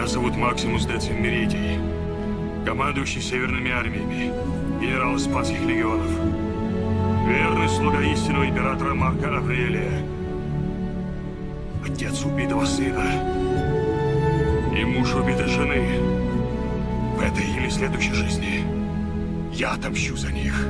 Меня зовут Максимус Децим Меридий, командующий северными армиями, генерал Испанских легионов. Верный слуга истинного императора Марка Аврелия. Отец убитого сына. И муж убитой жены. В этой или следующей жизни я отомщу за них.